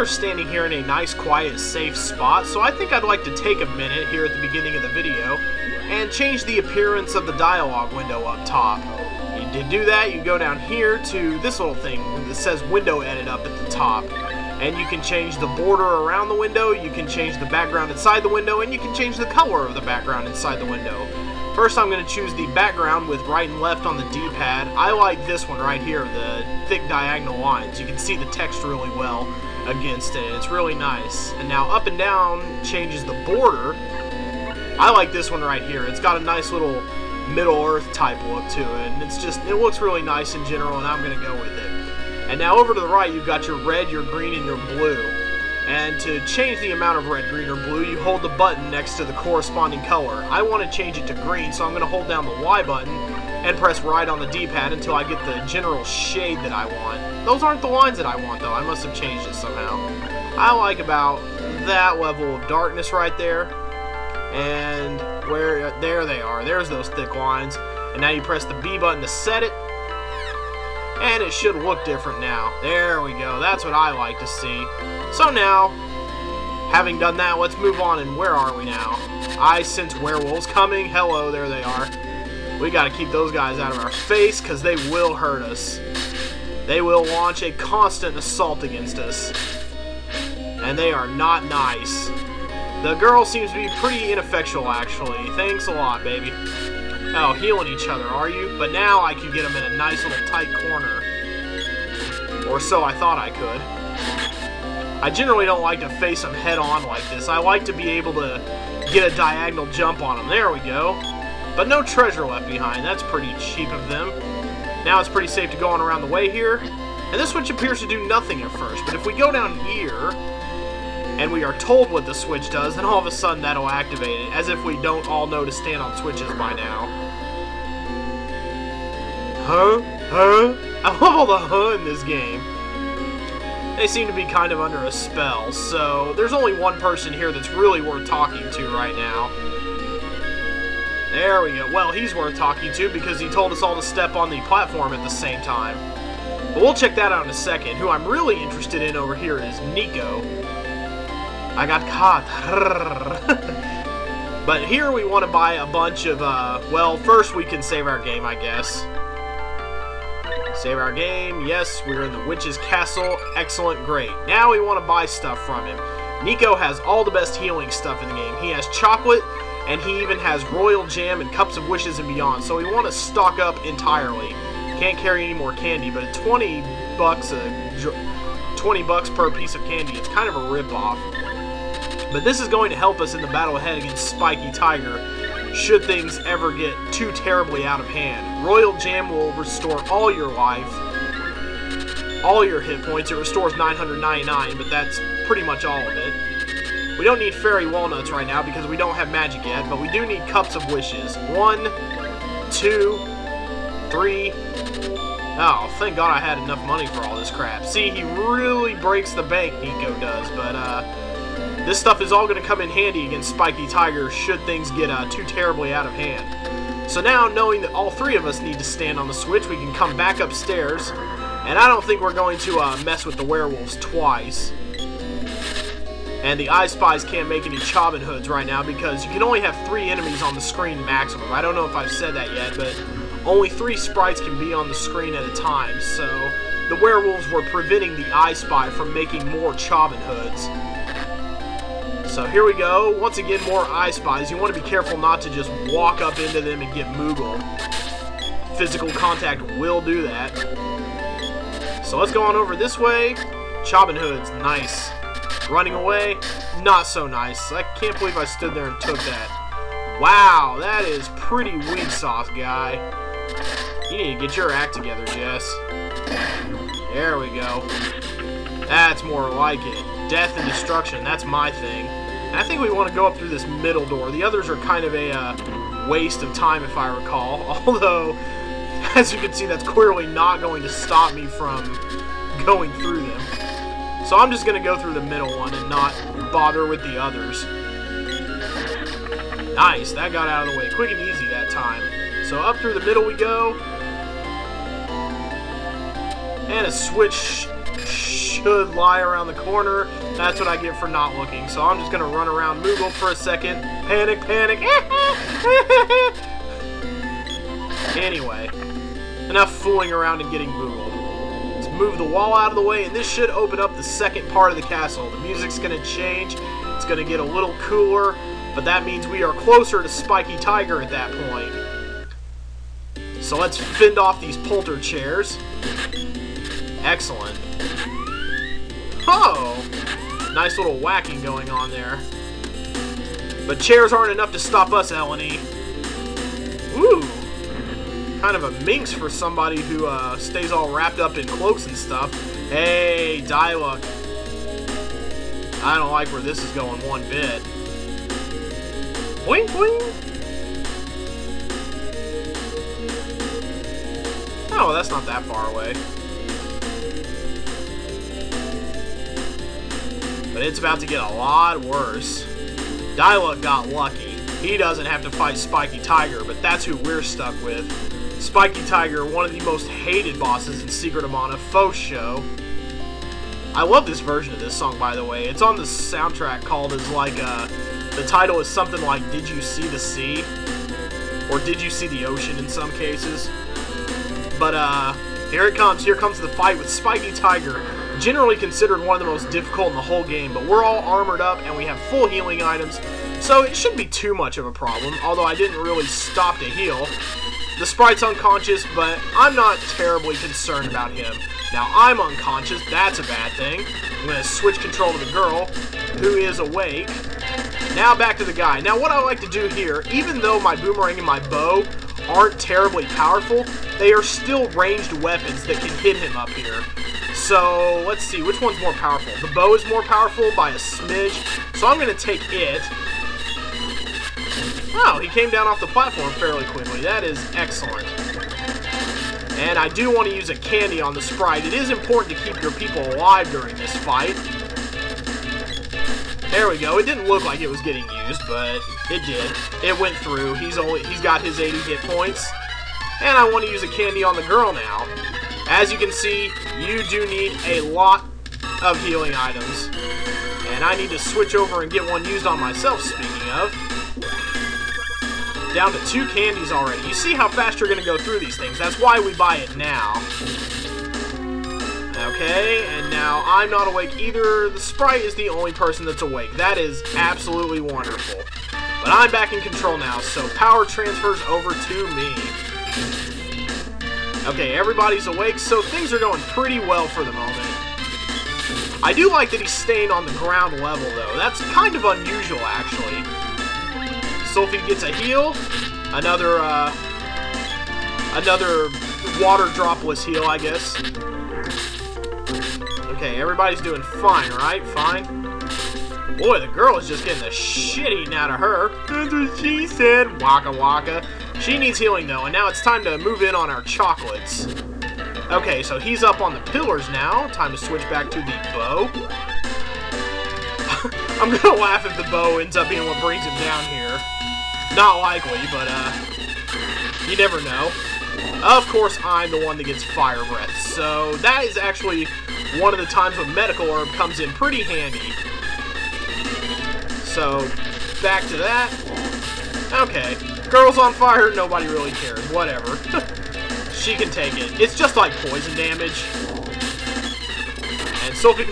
are standing here in a nice, quiet, safe spot, so I think I'd like to take a minute here at the beginning of the video and change the appearance of the dialogue window up top. To do that, you go down here to this little thing that says window edit up at the top. And you can change the border around the window, you can change the background inside the window, and you can change the color of the background inside the window. First, I'm going to choose the background with right and left on the D-pad. I like this one right here, the thick diagonal lines. You can see the text really well against it. It's really nice. And now up and down changes the border. I like this one right here. It's got a nice little Middle-earth type look to it, and it looks really nice in general, and I'm going to go with it. And now over to the right, you've got your red, your green, and your blue. And to change the amount of red, green, or blue, you hold the button next to the corresponding color. I want to change it to green, so I'm going to hold down the Y button and press right on the D-pad until I get the general shade that I want. Those aren't the lines that I want, though. I must have changed it somehow. I like about that level of darkness right there. And there they are. There's those thick lines. And now you press the B button to set it. And it should look different now. There we go. That's what I like to see. So now, having done that, let's move on. And where are we now? I sense werewolves coming. Hello, there they are. We got to keep those guys out of our face because they will hurt us. They will launch a constant assault against us. And they are not nice. The girl seems to be pretty ineffectual, actually. Thanks a lot, baby. Oh, healing each other, are you? But now I can get them in a nice little tight corner. Or so I thought I could. I generally don't like to face them head-on like this. I like to be able to get a diagonal jump on them. There we go. But no treasure left behind. That's pretty cheap of them. Now it's pretty safe to go on around the way here. And this switch appears to do nothing at first. But if we go down here, and we are told what the switch does, then all of a sudden that'll activate it, as if we don't all know to stand on switches by now. Huh? Huh? I love all the huh in this game. They seem to be kind of under a spell, so there's only one person here that's really worth talking to right now. There we go. Well, he's worth talking to because he told us all to step on the platform at the same time. But we'll check that out in a second. Who I'm really interested in over here is Nico. I got caught. But here we want to buy a bunch of, well, first we can save our game, I guess. Save our game. Yes, we're in the witch's castle. Excellent, great. Now we want to buy stuff from him. Nico has all the best healing stuff in the game. He has chocolate, and he even has royal jam and cups of wishes and beyond. So we want to stock up entirely. Can't carry any more candy, but at 20 bucks per piece of candy, it's kind of a rip-off. But this is going to help us in the battle ahead against Spiky Tiger, should things ever get too terribly out of hand. Royal Jam will restore all your life, all your hit points. It restores 999, but that's pretty much all of it. We don't need Fairy Walnuts right now because we don't have magic yet, but we do need Cups of Wishes. 1, 2, 3... Oh, thank God I had enough money for all this crap. See, he really breaks the bank, Nico does, but, this stuff is all going to come in handy against Spiky Tiger should things get too terribly out of hand. So now, knowing that all three of us need to stand on the switch, we can come back upstairs. And I don't think we're going to mess with the werewolves twice. And the I Spies can't make any Chobbin Hoods right now because you can only have 3 enemies on the screen maximum. I don't know if I've said that yet, but only 3 sprites can be on the screen at a time. So the werewolves were preventing the I Spy from making more Chobbin Hoods. So here we go. Once again, more I Spies. You want to be careful not to just walk up into them and get moogled. Physical contact will do that. So let's go on over this way. Chobbin Hoods, nice. Running away, not so nice. I can't believe I stood there and took that. Wow, that is pretty weak sauce, guy. You need to get your act together, Jess. There we go. That's more like it. Death and destruction, that's my thing. And I think we want to go up through this middle door. The others are kind of a waste of time, if I recall. Although, as you can see, that's clearly not going to stop me from going through them. So I'm just going to go through the middle one and not bother with the others. Nice, that got out of the way. Quick and easy that time. So up through the middle we go. And a switch should lie around the corner. That's what I get for not looking. So I'm just going to run around Moogle for a second. Panic, panic. Anyway, enough fooling around and getting Moogled. Let's move the wall out of the way, and this should open up the second part of the castle. The music's going to change. It's going to get a little cooler, but that means we are closer to Spiky Tiger at that point. So let's fend off these polter chairs. Excellent. Oh! Nice little whacking going on there. But chairs aren't enough to stop us, Eleni. Ooh! Kind of a minx for somebody who stays all wrapped up in cloaks and stuff. Hey, Diluc. I don't like where this is going one bit. Boing, boing! Oh, that's not that far away. But it's about to get a lot worse. Diluc got lucky. He doesn't have to fight Spiky Tiger, but that's who we're stuck with. Spiky Tiger, one of the most hated bosses in Secret of Mana, faux show. I love this version of this song, by the way. It's on the soundtrack called as like, the title is something like Did You See the Sea? Or Did You See the Ocean in some cases. But, here it comes. Here comes the fight with Spiky Tiger. Generally considered one of the most difficult in the whole game, but we're all armored up and we have full healing items, so it shouldn't be too much of a problem, although I didn't really stop to heal. The sprite's unconscious, but I'm not terribly concerned about him. Now, I'm unconscious. That's a bad thing. I'm going to switch control to the girl, who is awake. Now back to the guy. Now, what I like to do here, even though my boomerang and my bow aren't terribly powerful, they are still ranged weapons that can hit him up here. So, let's see, which one's more powerful? The bow is more powerful by a smidge, so I'm going to take it. Oh, he came down off the platform fairly quickly. That is excellent. And I do want to use a candy on the sprite. It is important to keep your people alive during this fight. There we go. It didn't look like it was getting used, but it did. It went through. He's got his 80 hit points. And I want to use a candy on the girl now. As you can see, you do need a lot of healing items. And I need to switch over and get one used on myself, speaking of. Down to 2 candies already. You see how fast you're going to go through these things. That's why we buy it now. Okay, and now I'm not awake either. The sprite is the only person that's awake. That is absolutely wonderful. But I'm back in control now, so power transfers over to me. Okay, everybody's awake, so things are going pretty well for the moment. I do like that he's staying on the ground level, though. That's kind of unusual, actually. Sophie gets a heal. Another water dropless heal, I guess. Okay, everybody's doing fine, right? Fine. Boy, the girl is just getting the shit eaten out of her. That's what she said. Waka waka. She needs healing, though, and now it's time to move in on our chocolates. Okay, so he's up on the pillars now. Time to switch back to the bow. I'm gonna laugh if the bow ends up being what brings him down here. Not likely, but, you never know. Of course, I'm the one that gets fire breath, so that is actually one of the times when medical herb comes in pretty handy. So, back to that. Okay. Girl's on fire, nobody really cares. Whatever. She can take it. It's just like poison damage. And Sophie...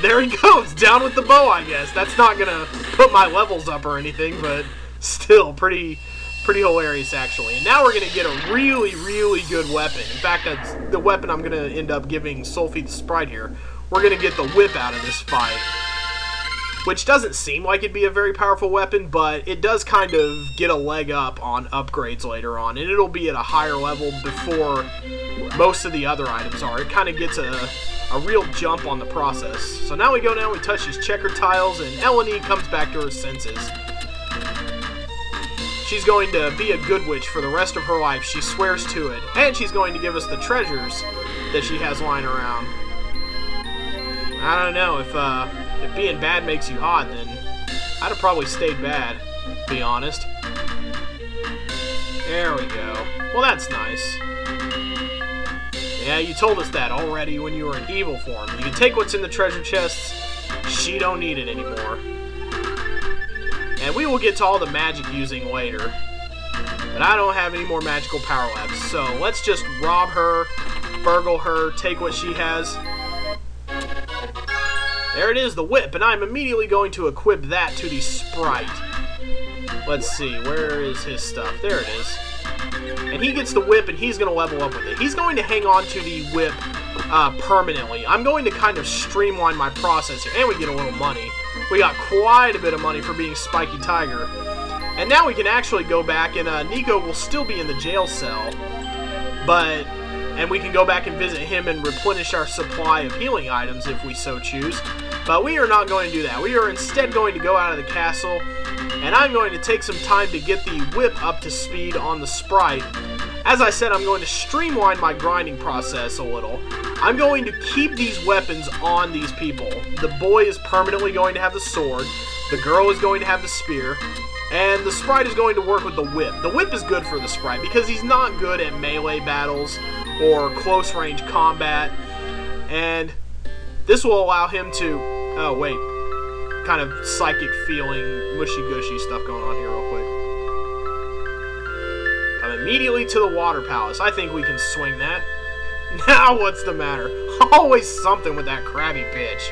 There he goes! Down with the bow, I guess. That's not gonna put my levels up or anything, but still, pretty hilarious, actually. And now we're gonna get a really, really good weapon. In fact, that's the weapon I'm gonna end up giving Sophie the sprite here. We're gonna get the whip out of this fight. Which doesn't seem like it'd be a very powerful weapon, but it does kind of get a leg up on upgrades later on, and it'll be at a higher level before most of the other items are. It kind of gets a real jump on the process. So now we go down, we touch these checker tiles, and Eleni comes back to her senses. She's going to be a good witch for the rest of her life. She swears to it. And she's going to give us the treasures that she has lying around. I don't know, if being bad makes you hot, then I'd have probably stayed bad, to be honest. There we go. Well, that's nice. Yeah, you told us that already when you were in evil form. You can take what's in the treasure chests. She don't need it anymore. And we will get to all the magic using later. But I don't have any more magical power labs. So let's just rob her, burgle her, take what she has. There it is, the whip. And I'm immediately going to equip that to the sprite. Let's see, where is his stuff? There it is. And he gets the whip, and he's going to level up with it. He's going to hang on to the whip permanently. I'm going to kind of streamline my process here. And we get a little money. We got quite a bit of money for being Spiky Tiger. And now we can actually go back, and Nico will still be in the jail cell. And we can go back and visit him and replenish our supply of healing items if we so choose. But we are not going to do that. We are instead going to go out of the castle, and I'm going to take some time to get the whip up to speed on the sprite. As I said, I'm going to streamline my grinding process a little. I'm going to keep these weapons on these people. The boy is permanently going to have the sword, the girl is going to have the spear, and the sprite is going to work with the whip. The whip is good for the sprite because he's not good at melee battles or close range combat, and this will allow him to, oh wait, kind of psychic feeling, mushy-gushy stuff going on here real quick. Come immediately to the water palace. I think we can swing that. Now what's the matter? Always something with that crabby bitch.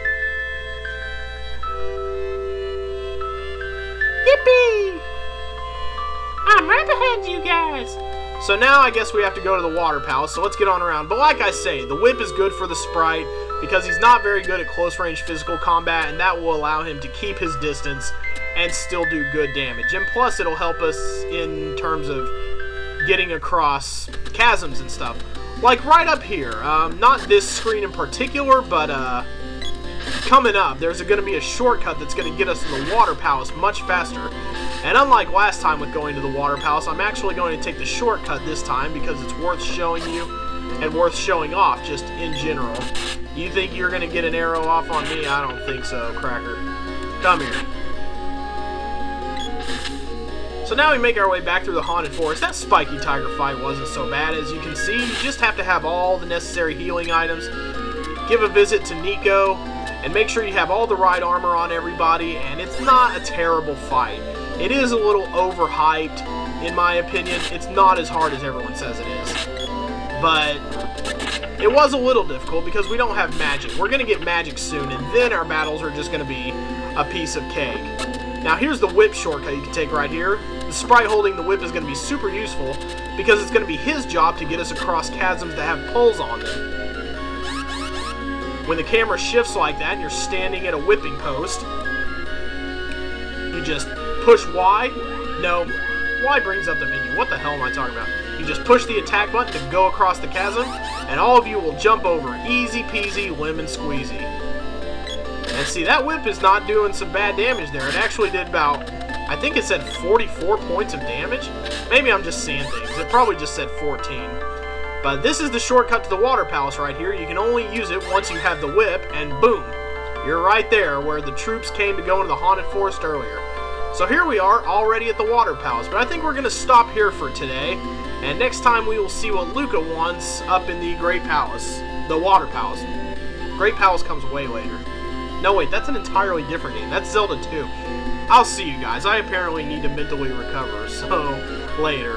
Yippee! I'm right behind you guys. So now I guess we have to go to the water palace, so let's get on around. But like I say, the whip is good for the sprite because he's not very good at close-range physical combat, and that will allow him to keep his distance and still do good damage. And plus, it'll help us in terms of getting across chasms and stuff. Like right up here, not this screen in particular, but coming up, there's going to be a shortcut that's going to get us to the water palace much faster. And unlike last time with going to the water palace, I'm actually going to take the shortcut this time because it's worth showing you and worth showing off just in general. You think you're going to get an arrow off on me? I don't think so, Cracker. Come here. So now we make our way back through the haunted forest. That Spiky Tiger fight wasn't so bad. As you can see, you just have to have all the necessary healing items. Give a visit to Nico, and make sure you have all the right armor on everybody, and it's not a terrible fight. It is a little overhyped, in my opinion. It's not as hard as everyone says it is. But it was a little difficult because we don't have magic. We're going to get magic soon, and then our battles are just going to be a piece of cake. Now here's the whip shortcut you can take right here. The sprite holding the whip is going to be super useful because it's going to be his job to get us across chasms that have pulls on them. When the camera shifts like that and you're standing at a whipping post, you just push Y. No, Y brings up the menu. What the hell am I talking about? You just push the attack button to go across the chasm, and all of you will jump over. Easy peasy, lemon squeezy. And see, that whip is not doing some bad damage there. It actually did about, I think it said 44 points of damage. Maybe I'm just seeing things. It probably just said 14. But this is the shortcut to the water palace right here. You can only use it once you have the whip, and boom, you're right there where the troops came to go into the haunted forest earlier. So here we are, already at the water palace. But I think we're going to stop here for today. And next time we will see what Luca wants up in the Great Palace. The Water Palace. Great Palace comes way later. No, wait, that's an entirely different game. That's Zelda 2. I'll see you guys. I apparently need to mentally recover, so later.